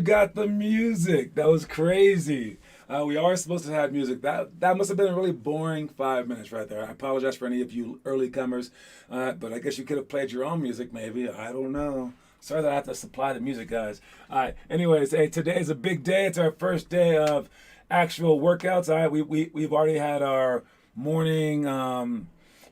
got the music. That was crazy. We are supposed to have music. That must have been a really boring 5 minutes right there. I apologize for any of you early comers, but I guess you could have played your own music maybe. I don't know. Sorry that I have to supply the music, guys. All right. Anyways, hey, today is a big day. It's our first day of actual workouts. All right. We've already had our morning.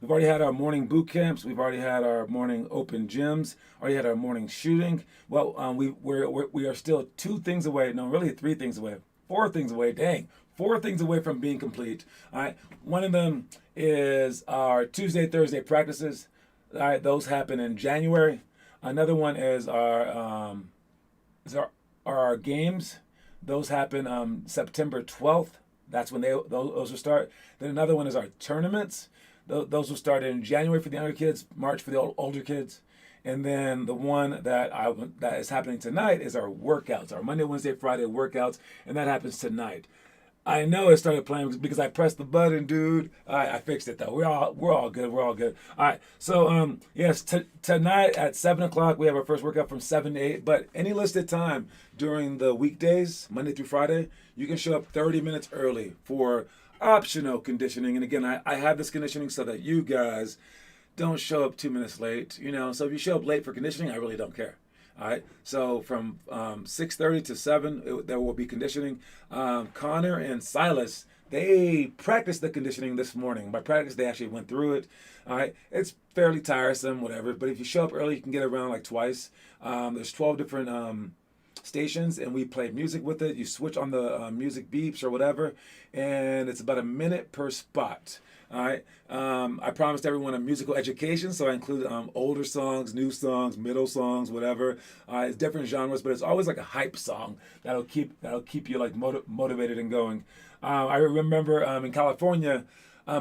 We've already had our morning boot camps. We've already had our morning open gyms. Already had our morning shooting. Well, we are still 2 things away. No, really 3 things away. 4 things away. Dang, 4 things away from being complete. All right. One of them is our Tuesday, Thursday practices. All right, those happen in January. Another one is our games. Those happen September 12th. That's when those will start. Then another one is our tournaments. Those will start in January for the younger kids, March for the older kids. And then the one that is happening tonight is our workouts, our Monday, Wednesday, Friday workouts, and that happens tonight. I know it started playing because I pressed the button, dude. All right, I fixed it though. We're all good. We're all good. All right. So yes, tonight at 7 o'clock we have our first workout from 7 to 8. But any listed time during the weekdays, Monday through Friday, you can show up 30 minutes early for optional conditioning. And again, I have this conditioning so that you guys don't show up 2 minutes late. So if you show up late for conditioning, I really don't care. All right. So from 6:30 to 7, there will be conditioning. Connor and Silas, they practiced the conditioning this morning. By practice, they actually went through it. All right. It's fairly tiresome, whatever. But if you show up early, you can get around like twice. There's 12 different stations, and we play music with it. You switch on the music beeps or whatever, and it's about a minute per spot. All right. I promised everyone a musical education, so I include older songs, new songs, middle songs, whatever. It's different genres, but it's always like a hype song that'll keep you like motivated and going. I remember in California,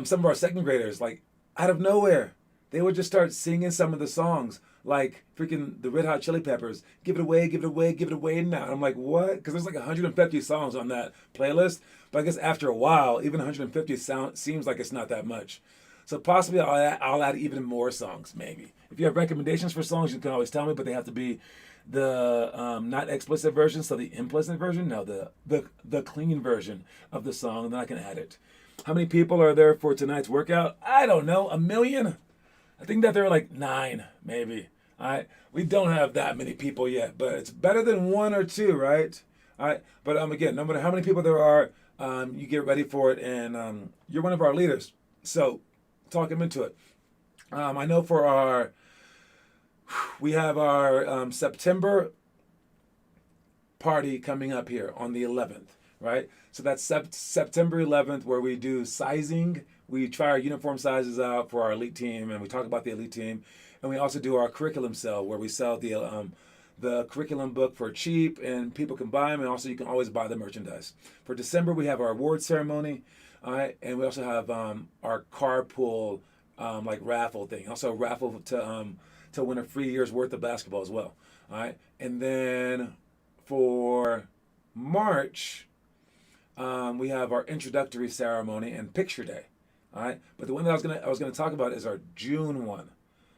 some of our second graders, like out of nowhere, they would just start singing some of the songs, like freaking the Red Hot Chili Peppers, "Give It Away, Give It Away, Give It Away Now." And I'm like, what? Because there's like 150 songs on that playlist. But I guess after a while, even 150 seems like it's not that much. So possibly I'll add even more songs, maybe. If you have recommendations for songs, you can always tell me, but they have to be the not explicit version, so the implicit version. No, the clean version of the song, and then I can add it. How many people are there for tonight's workout? I don't know, 1,000,000? I think that there are like 9, maybe. All right, we don't have that many people yet, but it's better than 1 or 2, right? All right, but again, no matter how many people there are, you get ready for it, and you're one of our leaders. So talk them into it. I know we have our September party coming up here on the 11th, right? So that's September 11th, where we do sizing. We try our uniform sizes out for our elite team, and we talk about the elite team. And we also do our curriculum sale, where we sell the curriculum book for cheap, and people can buy them, and also you can always buy the merchandise. For December, we have our award ceremony, all right, and we also have our carpool like raffle thing. Also a raffle to win a free year's worth of basketball as well, all right. And then for March, we have our introductory ceremony and picture day, all right. But the one that I was gonna talk about is our June one.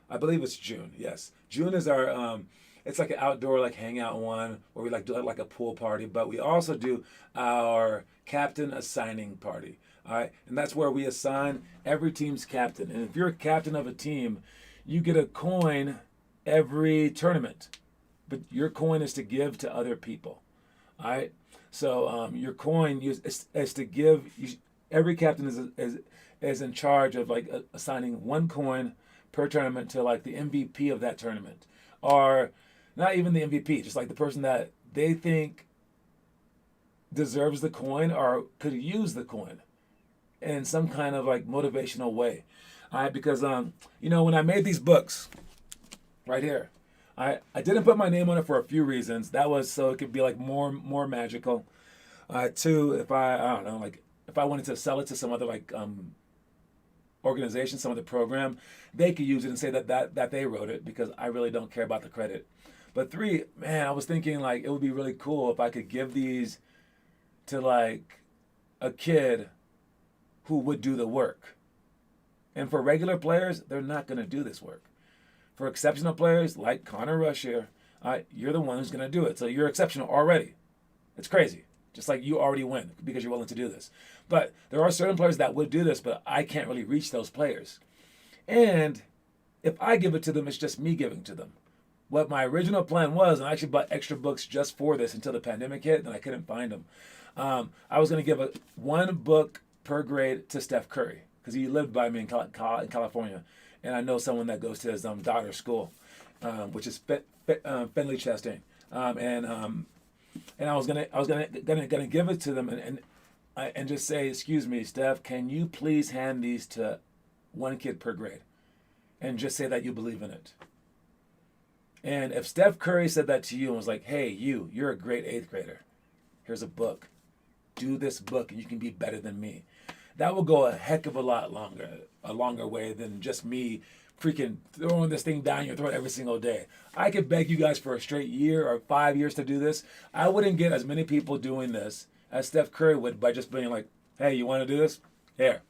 I believe it's June. Yes, June is our it's like an outdoor like hangout one where we like do like a pool party, but we also do our captain assigning party. All right, and that's where we assign every team's captain. And if you're a captain of a team, you get a coin every tournament, but your coin is to give to other people. All right, so your coin is to give. Every captain is in charge of like assigning 1 coin per tournament to like the MVP of that tournament, or not even the MVP, just like the person that they think deserves the coin or could use the coin in some kind of like motivational way. All right, because when I made these books right here, I didn't put my name on it for a few reasons. That was so it could be like more magical. 2, if I don't know, like if I wanted to sell it to some other like organization, some other program, they could use it and say that they wrote it, because I really don't care about the credit. But 3, man, I was thinking like it would be really cool if I could give these to like a kid who would do the work. And for regular players, they're not going to do this work. For exceptional players like Connor Rush here, you're the one who's going to do it. So you're exceptional already. It's crazy. Just like you already win because you're willing to do this. But there are certain players that would do this, but I can't really reach those players. And if I give it to them, it's just me giving to them. What my original plan was, and I actually bought extra books just for this until the pandemic hit, and I couldn't find them. I was going to give one book per grade to Steph Curry because he lived by me in California, and I know someone that goes to his daughter's school, which is Findlay Chastain, and I was gonna give it to them and just say, excuse me, Steph, can you please hand these to one kid per grade, and just say that you believe in it. And if Steph Curry said that to you and was like, hey, you're a great 8th grader. Here's a book. Do this book and you can be better than me. That will go a heck of a longer way than just me freaking throwing this thing down your throat every single day. I could beg you guys for a straight year or 5 years to do this. I wouldn't get as many people doing this as Steph Curry would by just being like, hey, you want to do this? Here.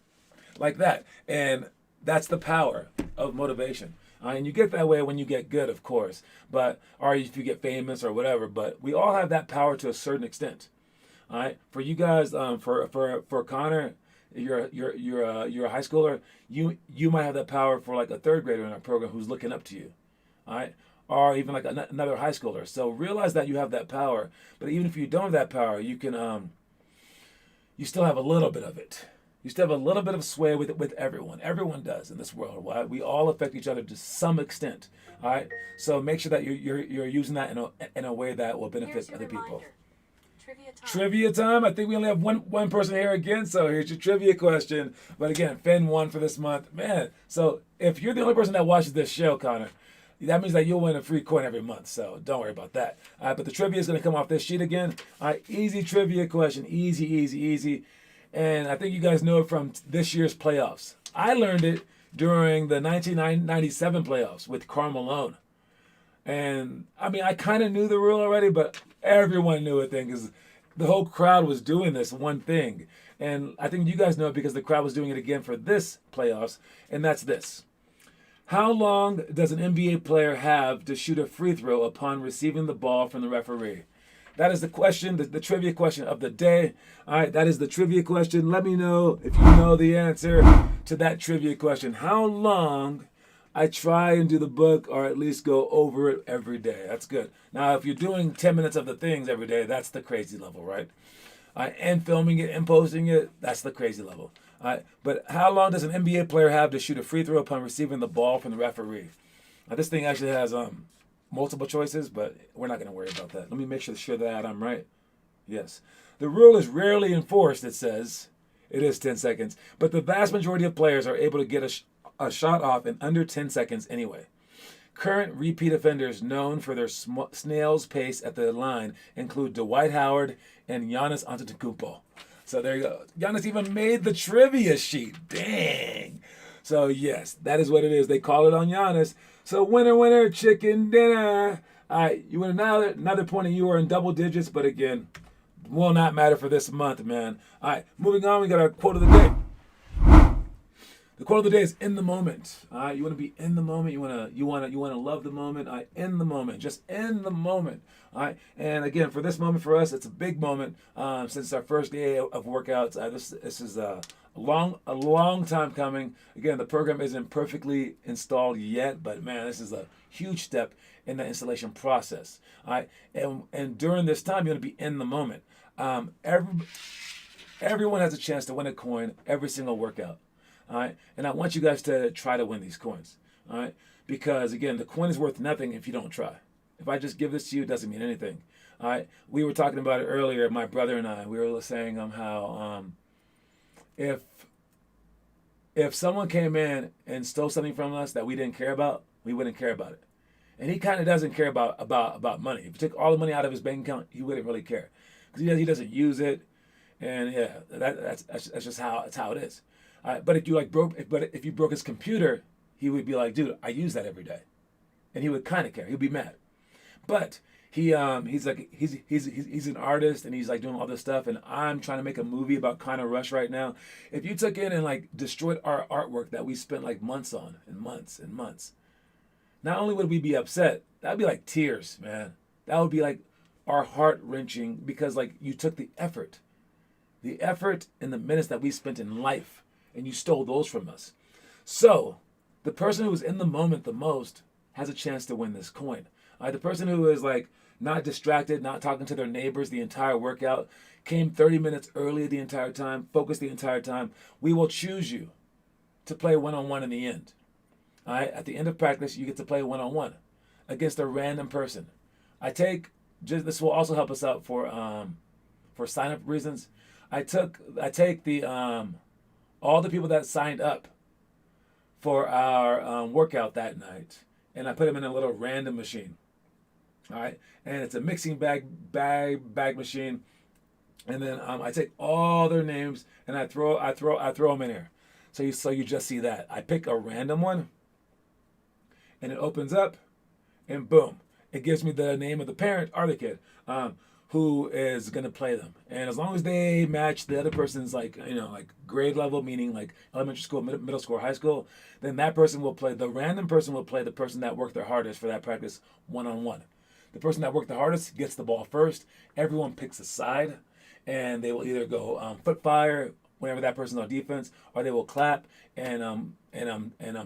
Like that. And that's the power of motivation. And you get that way when you get good, of course, or if you get famous or whatever. But we all have that power to a certain extent. All right. For you guys, for Connor, you're a high schooler. You might have that power for like a 3rd grader in our program who's looking up to you. All right. Or even like another high schooler. So realize that you have that power. But even if you don't have that power, you can you still have a little bit of it. You still have a little bit of sway with everyone. Everyone does in this world. Right? We all affect each other to some extent. All right. So make sure that you're using that in a way that will benefit other people. Trivia time. I think we only have one person here again. So here's your trivia question. But again, Finn won for this month, man. So if you're the only person that watches this show, Connor, that means that you'll win a free coin every month. So don't worry about that. But the trivia is going to come off this sheet again. All right. Easy trivia question. Easy. And I think you guys know it from this year's playoffs. I learned it during the 1997 playoffs with Karl Malone. And, I mean, I kind of knew the rule already, but everyone knew it then because the whole crowd was doing this one thing. And I think you guys know it because the crowd was doing it again for this playoffs, and that's this. How long does an NBA player have to shoot a free throw upon receiving the ball from the referee? That is the question, the trivia question of the day. All right, that is the trivia question. Let me know if you know the answer to that trivia question. How long I try and do the book or at least go over it every day. That's good. Now, if you're doing 10 minutes of the things every day, that's the crazy level, right? And filming it and posting it, that's the crazy level. All right, but how long does an NBA player have to shoot a free throw upon receiving the ball from the referee? Now, this thing actually has multiple choices, but we're not going to worry about that. Let me make sure that I'm right. Yes. The rule is rarely enforced, it says. It is 10 seconds. But the vast majority of players are able to get a shot off in under 10 seconds anyway. Current repeat offenders known for their snail's pace at the line include Dwight Howard and Giannis Antetokounmpo. So there you go. Giannis even made the trivia sheet. Dang. So yes, that is what it is. They call it on Giannis. So winner, chicken dinner. All right, you win another point and you are in double digits, but again, will not matter for this month, man. All right, moving on, we got our quote of the day. The quote of the day is in the moment. All right, you want to be in the moment. You want to love the moment. All right, in the moment, just in the moment. All right, and again, for this moment for us, it's a big moment since it's our first day of workouts. This is a long time coming. Again, the program isn't perfectly installed yet, but man, this is a huge step in the installation process. All right, and during this time, you want to be in the moment. Everyone has a chance to win a coin every single workout. All right, and I want you guys to try to win these coins. All right, because again, the coin is worth nothing if you don't try. If I just give this to you, it doesn't mean anything. All right, we were talking about it earlier. My brother and I, we were saying how if someone came in and stole something from us that we didn't care about, we wouldn't care about it. And he kind of doesn't care about money. If you took all the money out of his bank account, he wouldn't really care because he doesn't use it. And yeah, that's just how it is. But if you broke his computer, he would be like, dude, I use that every day, and he would kind of care. He'd be mad. But he's an artist and he's like doing all this stuff, and I'm trying to make a movie about Connor Rush right now. If you took in and like destroyed our artwork that we spent like months on and months, not only would we be upset, that'd be like tears, man. That would be like are heart-wrenching because like you took the effort and the minutes that we spent in life, and you stole those from us. So the person who is in the moment the most has a chance to win this coin. The person who is like not distracted, not talking to their neighbors the entire workout, came 30 minutes early the entire time, focused the entire time, we will choose you to play one-on-one in the end. All right, at the end of practice, you get to play one-on-one against a random person. This will also help us out for sign-up reasons. I take the all the people that signed up for our workout that night, and I put them in a little random machine. All right, and it's a mixing bag machine, and then I take all their names and I throw them in here. So you just see that I pick a random one, and it opens up, and boom, it gives me the name of the parent or the kid who is gonna play them. And as long as they match the other person's like grade level, meaning like elementary school, middle school, or high school, then that person will play. The random person will play the person that worked their hardest for that practice one-on-one. The person that worked the hardest gets the ball first. Everyone picks a side, and they will either go foot fire whenever that person's on defense, or they will clap and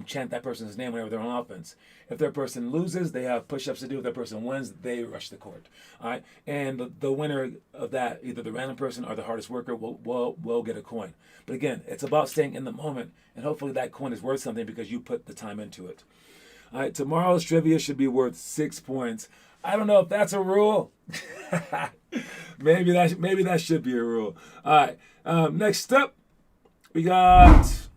chant that person's name whenever they're on offense. If their person loses, they have push-ups to do. If their person wins, they rush the court. All right, and the winner of that, either the random person or the hardest worker, will get a coin. But again, it's about staying in the moment, and hopefully that coin is worth something because you put the time into it. All right, tomorrow's trivia should be worth 6 points. I don't know if that's a rule. maybe that should be a rule. All right. Next up, we got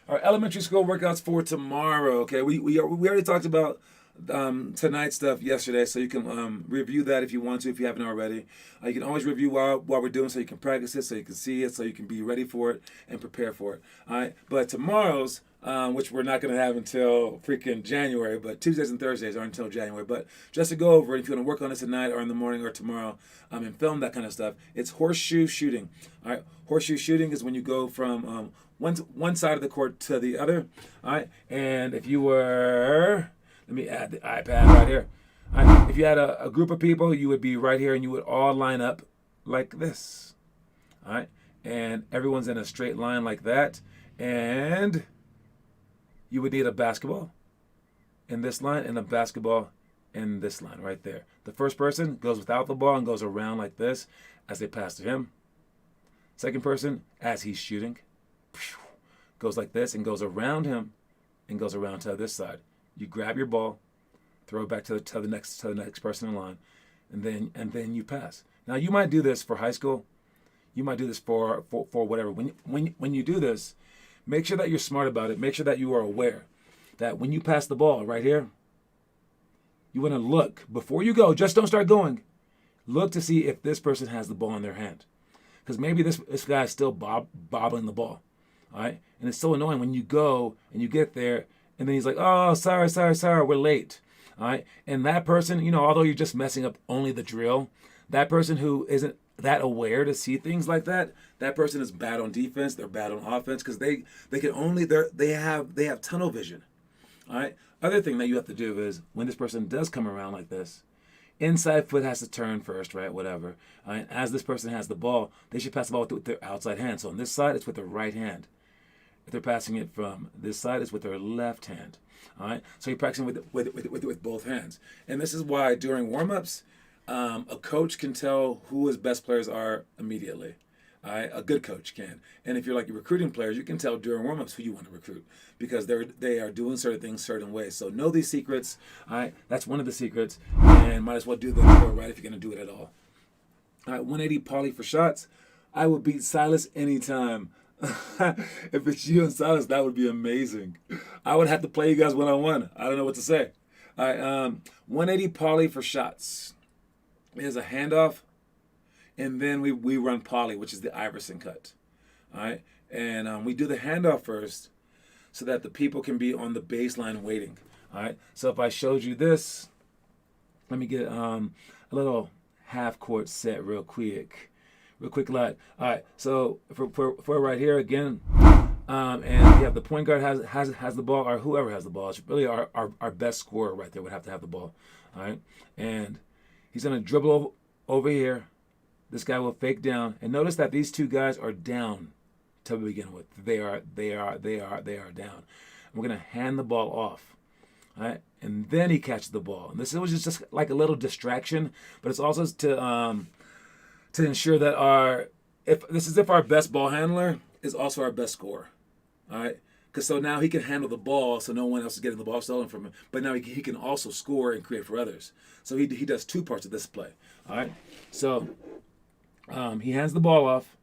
our elementary school workouts for tomorrow. Okay, we already talked about tonight's stuff yesterday, so you can review that if you want to, if you haven't already. You can always review while we're doing, so you can practice it, so you can see it, so you can be ready for it and prepare for it. All right, but tomorrow's, which we're not going to have until freaking January, but Tuesdays and Thursdays aren't until January. But just to go over it, if you want to work on it tonight or in the morning or tomorrow, and film that kind of stuff, it's horseshoe shooting. All right, horseshoe shooting is when you go from one side of the court to the other. All right, and if you were, let me add the iPad right here. All right, if you had a group of people, you would be right here, and you would all line up like this. All right, and everyone's in a straight line like that, and you would need a basketball in this line and a basketball in this line right there. The first person goes without the ball and goes around like this as they pass to him. Second person, as he's shooting, goes like this and goes around him and goes around to this side. You grab your ball, throw it back to the next person in line, and then you pass. Now you might do this for high school. You might do this for whatever. When you do this, make sure that you're smart about it. Make sure that you are aware that when you pass the ball right here, you want to look before you go. Just don't start going. Look to see if this person has the ball in their hand, because maybe this guy is still bobbling the ball. All right, and it's so annoying when you go and you get there, and then he's like, "Oh, sorry, we're late." All right, and that person, although you're just messing up only the drill, that person who isn't that aware to see things like that person is bad on defense. They're bad on offense because they have tunnel vision. All right. Other thing that you have to do is when this person does come around like this, inside foot has to turn first, right? Whatever. All right? As this person has the ball, they should pass the ball with their outside hand. So on this side, it's with their right hand. If they're passing it from this side, it's with their left hand. All right. So you're practicing with both hands, and this is why during warm-ups, a coach can tell who his best players are immediately. All right? A good coach can. And if you're like recruiting players, you can tell during warm-ups who you want to recruit because they are doing certain things certain ways. So know these secrets. All right? That's one of the secrets. And might as well do the drill right if you're going to do it at all. All right, 180 poly for shots. I will beat Silas anytime. If it's you and Silas, that would be amazing. I would have to play you guys one-on-one. I don't know what to say. All right, 180 poly for shots. Is a handoff, and then we run poly, which is the Iverson cut. All right, and we do the handoff first so that the people can be on the baseline waiting. All right, so if I showed you this, let me get a little half court set real quick light. All right, so for right here again, and you have the point guard has the ball, or whoever has the ball. It's really our best scorer right there would have to have the ball. All right, and He's going to dribble over here. This guy will fake down. And notice that these two guys are down to begin with. They are down. And we're going to hand the ball off. All right? And then he catches the ball. And this was just like a little distraction, but it's also to ensure that if our best ball handler is also our best scorer. All right? Because so now he can handle the ball, so no one else is getting the ball stolen from him. But now he can also score and create for others. So he does two parts of this play. All right. So he hands the ball off,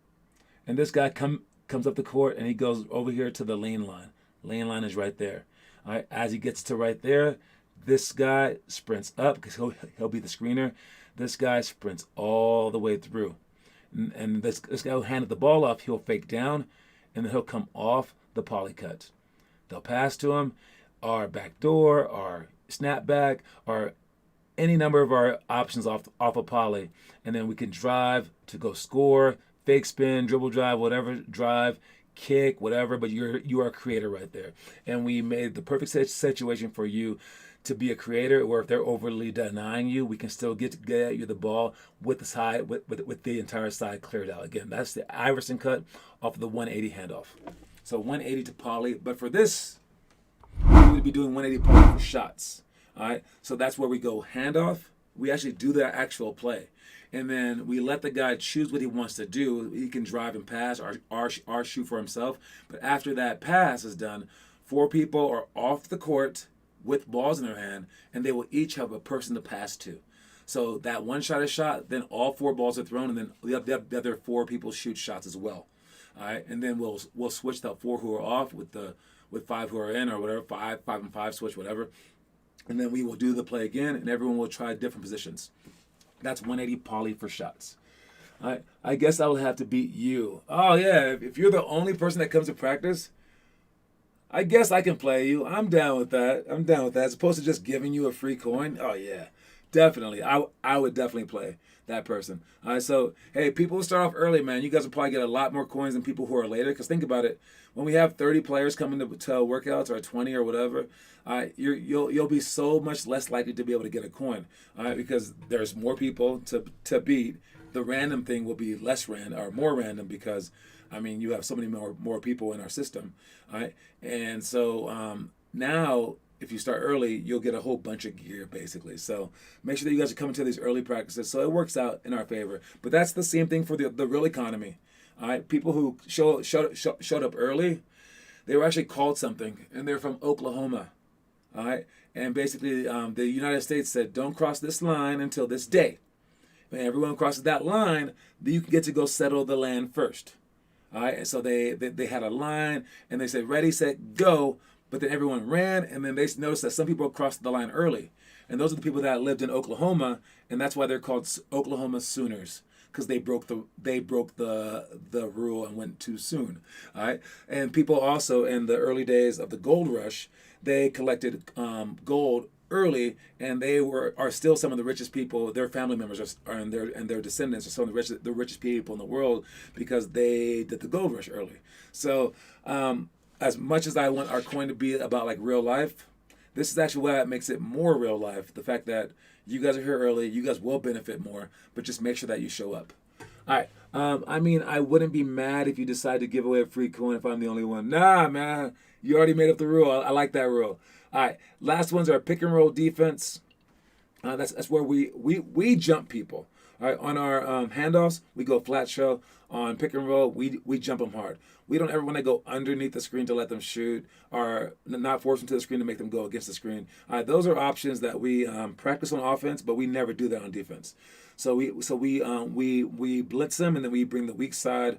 and this guy comes up the court, and he goes over here to the lane line. Lane line is right there. All right. As he gets to right there, this guy sprints up because he'll be the screener. This guy sprints all the way through, and this guy who handed the ball off, he'll fake down, and then he'll come off the poly cut. They'll pass to him, our back door, our snap back, or any number of our options off a poly, and then we can drive to go score, fake spin, dribble drive, whatever drive, kick, whatever. But you are a creator right there, and we made the perfect situation for you to be a creator. Where if they're overly denying you, we can still get at you the ball with the side with the entire side cleared out. Again, that's the Iverson cut off of the 180 handoff. So 180 to poly, but for this, we would be doing 180 poly for shots. All right, so that's where we go handoff. We actually do that actual play, and then we let the guy choose what he wants to do. He can drive and pass, or shoot for himself. But after that pass is done, 4 people are off the court with balls in their hand, and they will each have a person to pass to. So that one shot is shot, then all 4 balls are thrown, and then the other 4 people shoot shots as well. All right, and then we'll switch the 4 who are off with 5 who are in, or whatever, 5 and 5 switch, whatever, and then we will do the play again, and everyone will try different positions. That's 180 poly for shots. All right, I guess I will have to beat you. Oh yeah, if you're the only person that comes to practice, I guess I can play you. I'm down with that. As opposed to just giving you a free coin. Oh yeah, definitely. I would definitely play that person. All right, so hey, people who start off early, man, you guys will probably get a lot more coins than people who are later. Because think about it, when we have 30 players coming to workouts, or 20 or whatever, you'll be so much less likely to be able to get a coin. All right, because there's more people to beat. The random thing will be less random or more random because, I mean, you have so many more people in our system. All right, and so now, if you start early, you'll get a whole bunch of gear, basically. So make sure that you guys are coming to these early practices, so it works out in our favor. But that's the same thing for the real economy. All right, people who showed up early, they were actually called something, and they're from Oklahoma. All right, and basically the United States said, don't cross this line until this day. When everyone crosses that line, then you can get to go settle the land first. All right, and so they had a line, and they said, ready, set, go. But then everyone ran, and then they noticed that some people crossed the line early. And those are the people that lived in Oklahoma, and that's why they're called Oklahoma Sooners, because they broke the rule and went too soon. All right, and people also in the early days of the gold rush, they collected gold early, and they are still some of the richest people. Their family members and their descendants are some of the richest people in the world because they did the gold rush early. So as much as I want our coin to be about like real life, this is actually what makes it more real life. The fact that you guys are here early, you guys will benefit more, but just make sure that you show up. All right. I mean, I wouldn't be mad if you decide to give away a free coin if I'm the only one. Nah, man. You already made up the rule. I like that rule. All right. Last ones are pick and roll defense. That's where we jump people. All right. On our handoffs, we go flat show. On pick and roll, we jump them hard. We don't ever want to go underneath the screen to let them shoot, or not force them to the screen to make them go against the screen. Those are options that we practice on offense, but we never do that on defense. So we blitz them, and then we bring the weak side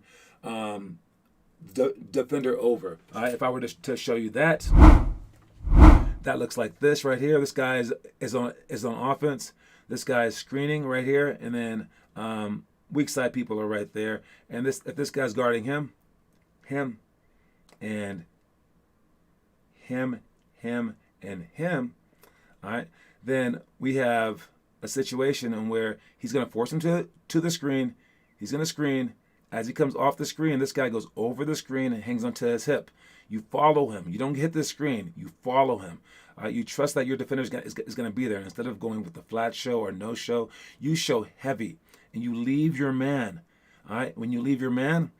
defender over. All right, if I were to show you that looks like this right here. This guy is on offense. This guy is screening right here, and then weak side people are right there. And if this guy's guarding him, and him, and him, all right, then we have a situation in where he's going to force him to the screen. He's going to screen. As he comes off the screen, this guy goes over the screen and hangs onto his hip. You follow him. You don't hit the screen. You follow him. All right, you trust that your defender is going to be there. Instead of going with the flat show or no show, you show heavy and you leave your man. All right, when you leave your man,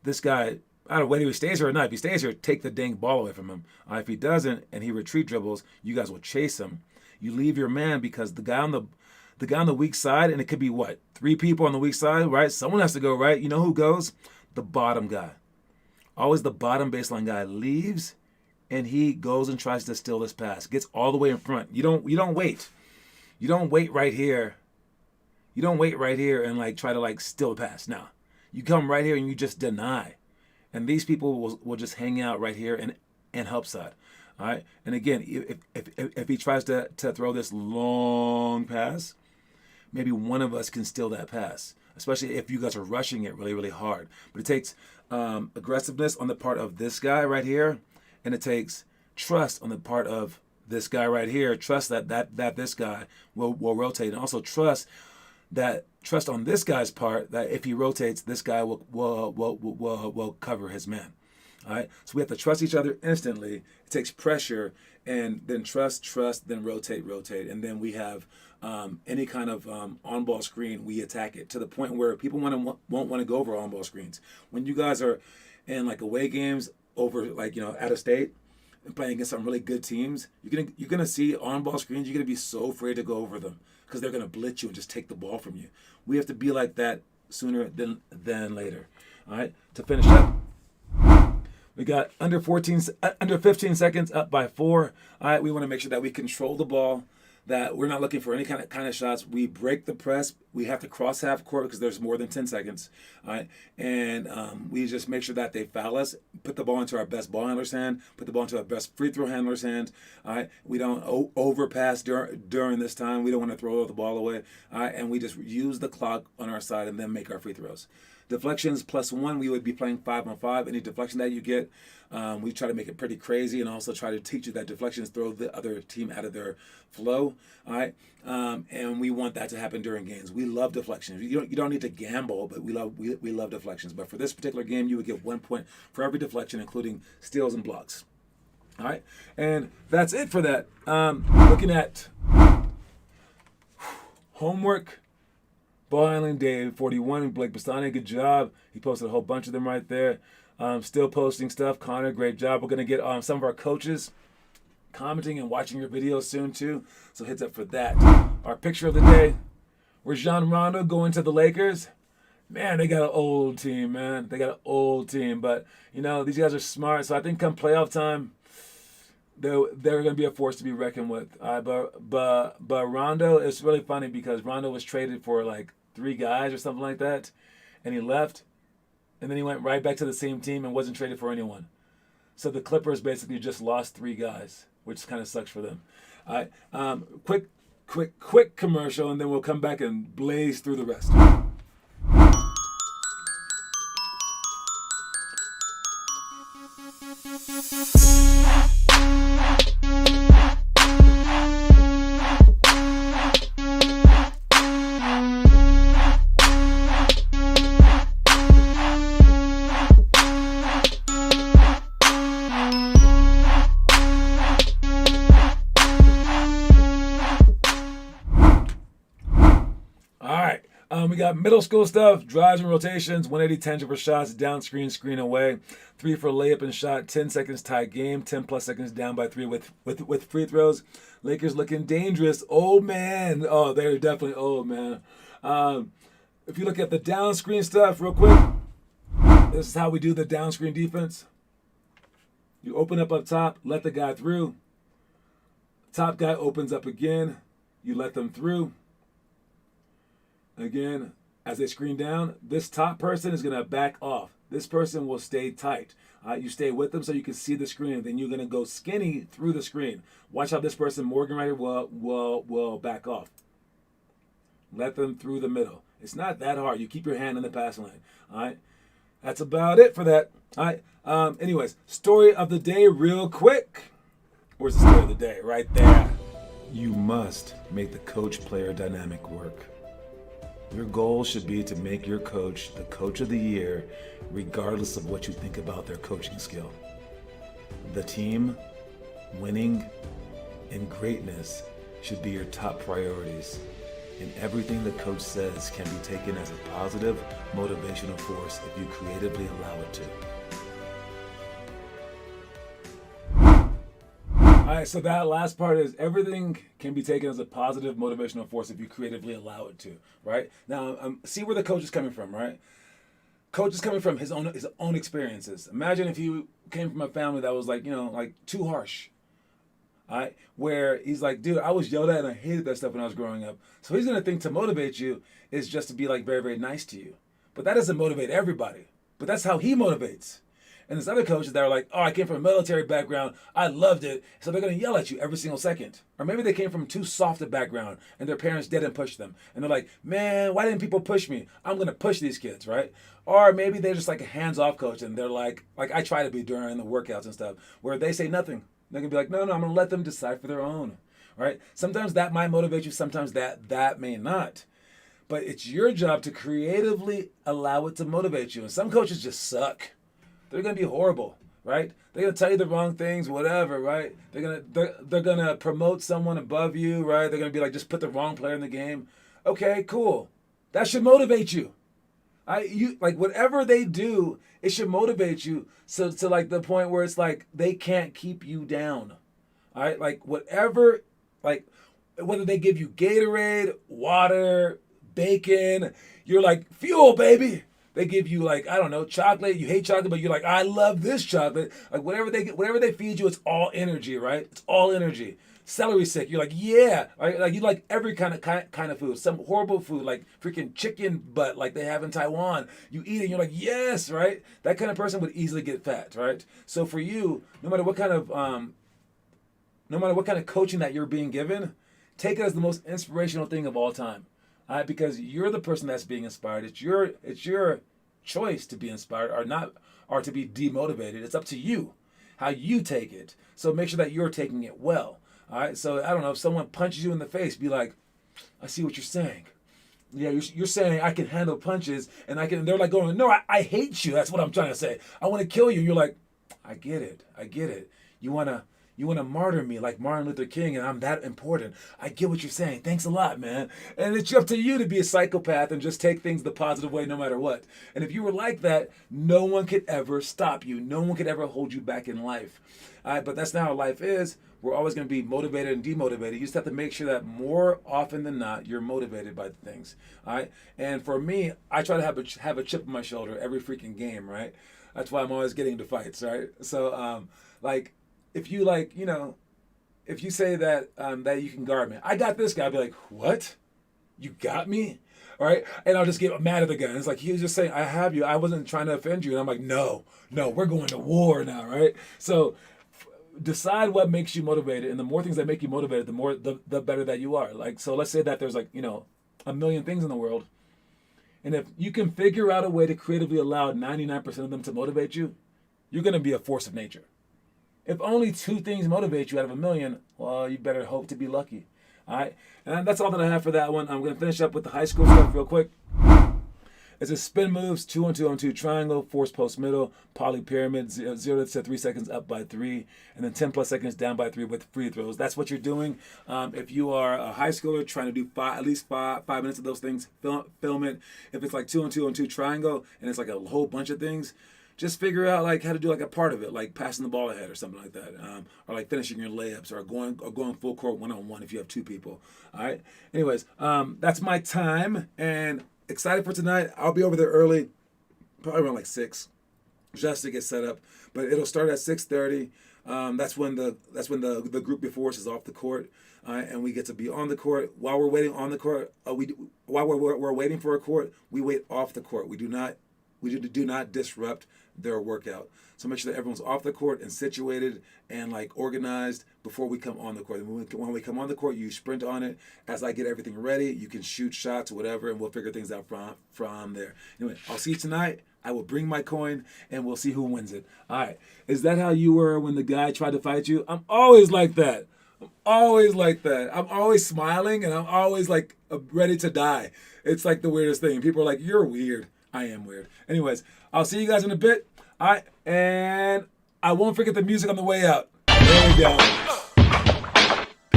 this guy, I don't know whether he stays here or not. If he stays here, take the dang ball away from him. If he doesn't and he retreat dribbles, you guys will chase him. You leave your man because the guy on the weak side, and it could be what? 3 people on the weak side, right? Someone has to go, right? You know who goes? The bottom guy. Always the bottom baseline guy leaves, and he goes and tries to steal this pass. Gets all the way in front. You don't wait. You don't wait right here. You don't wait right here and like try to like steal the pass. No. You come right here and you just deny. And these people will just hang out right here and help side. All right. And again, if he tries to throw this long pass, maybe one of us can steal that pass, especially if you guys are rushing it really, really hard. But it takes aggressiveness on the part of this guy right here, and it takes trust on the part of this guy right here. Trust that this guy will rotate, and also trust on this guy's part that if he rotates, this guy will cover his man. All right, so we have to trust each other instantly. It takes pressure, and then trust, then rotate, and then we have any kind of on-ball screen. We attack it to the point where people won't want to go over on-ball screens. When you guys are in like away games over like out of state and playing against some really good teams, you're gonna see on-ball screens. You're gonna be so afraid to go over them because they're gonna blitz you and just take the ball from you. We have to be like that sooner than later. All right, to finish up. We got under 15 seconds, up by 4. All right, we want to make sure that we control the ball, that we're not looking for any kind of shots. We break the press. We have to cross half court because there's more than 10 seconds. All right, and we just make sure that they foul us, put the ball into our best ball handler's hand, put the ball into our best free throw handler's hand. All right, we don't overpass during this time. We don't want to throw the ball away. All right, and we just use the clock on our side and then make our free throws. Deflections +1, we would be playing 5-on-5. Any deflection that you get, we try to make it pretty crazy and also try to teach you that deflections throw the other team out of their flow. All right, and we want that to happen during games. We love deflections. You don't need to gamble, but we love deflections. But for this particular game, you would get 1 point for every deflection, including steals and blocks. All right, and that's it for that. Looking at homework. Ball handling day 41, Blake Bastani, good job. He posted a whole bunch of them right there. Still posting stuff. Connor, great job. We're going to get some of our coaches commenting and watching your videos soon too. So heads up for that. Our picture of the day. Rajon Rondo going to the Lakers. Man, they got an old team, man. They got an old team. But, these guys are smart. So I think come playoff time, they're going to be a force to be reckoned with. But Rondo, it's really funny because Rondo was traded for like 3 guys or something like that, and he left, and then he went right back to the same team and wasn't traded for anyone. So the Clippers basically just lost 3 guys, which kind of sucks for them. All right, quick commercial, and then we'll come back and blaze through the rest. We got middle school stuff, drives and rotations, 180 tangible shots, down screen, screen away, 3 for layup and shot, 10 seconds tie game, 10 plus seconds down by 3 with free throws. Lakers looking dangerous. Old man. Oh, they're definitely old, man. If you look at the down screen stuff real quick, this is how we do the down screen defense. You open up top, let the guy through. Top guy opens up again. You let them through. Again, as they screen down, this top person is going to back off. This person will stay tight. You stay with them so you can see the screen. Then you're going to go skinny through the screen. Watch how this person, Morgan right here, will back off. Let them through the middle. It's not that hard. You keep your hand in the passing lane. All right. That's about it for that. All right. Anyways, story of the day real quick. Where's the story of the day? Right there. You must make the coach-player dynamic work. Your goal should be to make your coach the coach of the year, regardless of what you think about their coaching skill. The team winning and greatness should be your top priorities. And everything the coach says can be taken as a positive motivational force if you creatively allow it to. All right, so that last part is everything can be taken as a positive motivational force if you creatively allow it to, right? Now, see where the coach is coming from, right? Coach is coming from his own experiences. Imagine if you came from a family that was like, like too harsh. All right, where he's like, dude, I was yelled at and I hated that stuff when I was growing up. So he's gonna think to motivate you is just to be like very, very nice to you. But that doesn't motivate everybody. But that's how he motivates. And there's other coaches that are like, oh, I came from a military background, I loved it, so they're gonna yell at you every single second. Or maybe they came from too soft a background and their parents didn't push them. And they're like, man, why didn't people push me? I'm gonna push these kids, right? Or maybe they're just like a hands-off coach and they're like I try to be during the workouts and stuff, where they say nothing. They're gonna be like, no, I'm gonna let them decide for their own, right? Sometimes that might motivate you, sometimes that may not. But it's your job to creatively allow it to motivate you. And some coaches just suck. They're gonna be horrible, right? They're gonna tell you the wrong things, whatever, right? They're gonna promote someone above you, right? They're gonna be like, just put the wrong player in the game. Okay, cool. That should motivate you. Whatever they do, it should motivate you. So to like the point where it's like they can't keep you down. All right, whether they give you Gatorade, water, bacon, you're like, fuel, baby. They give you I don't know, chocolate. You hate chocolate, but you're like, I love this chocolate. Like whatever they feed you, it's all energy, right? It's all energy. Celery stick, you're like, yeah. Like you like every kind of food. Some horrible food like freaking chicken butt like they have in Taiwan. You eat it, and you're like, yes, right? That kind of person would easily get fat, right? So for you, no matter what kind of coaching that you're being given, take it as the most inspirational thing of all time. Because you're the person that's being inspired. It's your choice to be inspired or not, or to be demotivated. It's up to you how you take it. So make sure that you're taking it well. All right. So I don't know, if someone punches you in the face, be like, I see what you're saying. Yeah, you're saying I can handle punches and I can. And they're like going, no, I hate you. That's what I'm trying to say. I want to kill you. And you're like, I get it. You wanna martyr me like Martin Luther King, and I'm that important. I get what you're saying. Thanks a lot, man. And it's up to you to be a psychopath and just take things the positive way no matter what. And if you were like that, no one could ever stop you. No one could ever hold you back in life. But that's not how life is. We're always going to be motivated and demotivated. You just have to make sure that more often than not, you're motivated by things. All right. And for me, I try to have a chip on my shoulder every freaking game, right? That's why I'm always getting into fights, right? So, if you if you say that that you can guard me, I got this guy. I'll be like, what? You got me? All right? And I'll just get mad at the guy. And it's like, he was just saying, I have you. I wasn't trying to offend you. And I'm like, no, we're going to war now, right? So decide what makes you motivated. And the more things that make you motivated, the better that you are. So let's say that there's a million things in the world. And if you can figure out a way to creatively allow 99% of them to motivate you, you're going to be a force of nature. If only 2 things motivate you out of 1 million, well, you better hope to be lucky. All right? And that's all that I have for that one. I'm going to finish up with the high school stuff real quick. It's a spin moves, 2-on-2-on-2 triangle, force post middle, poly pyramid, 0 to 3 seconds up by 3, and then 10 plus seconds down by 3 with free throws. That's what you're doing. If you are a high schooler trying to do at least five minutes of those things, film it. If it's 2-on-2-on-2 triangle and it's a whole bunch of things, just figure out how to do a part of it, like passing the ball ahead or something like that, or finishing your layups, or going full court 1-on-1 if you have 2 people. All right. Anyways, that's my time, and excited for tonight. I'll be over there early, probably around 6, just to get set up. But it'll start at 6:30. That's when the group before us is off the court, and we get to be on the court. While we're waiting on the court, while we're waiting for a court, we wait off the court. We do not disrupt their workout. So make sure that everyone's off the court and situated and organized before we come on the court. And when we come on the court, you sprint on it. As I get everything ready, you can shoot shots, whatever, and we'll figure things out from there. Anyway, I'll see you tonight. I will bring my coin, and we'll see who wins it. All right. Is that how you were when the guy tried to fight you? I'm always like that. I'm always smiling, and I'm always ready to die. It's the weirdest thing. People are like, you're weird. I am weird. Anyways, I'll see you guys in a bit. All right, and I won't forget the music on the way out. There we go.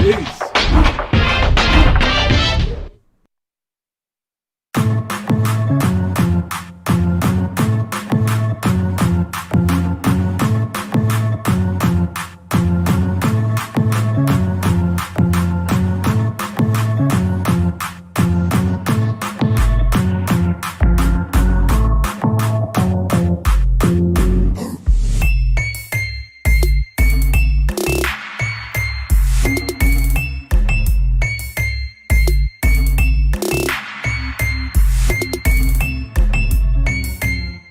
Peace.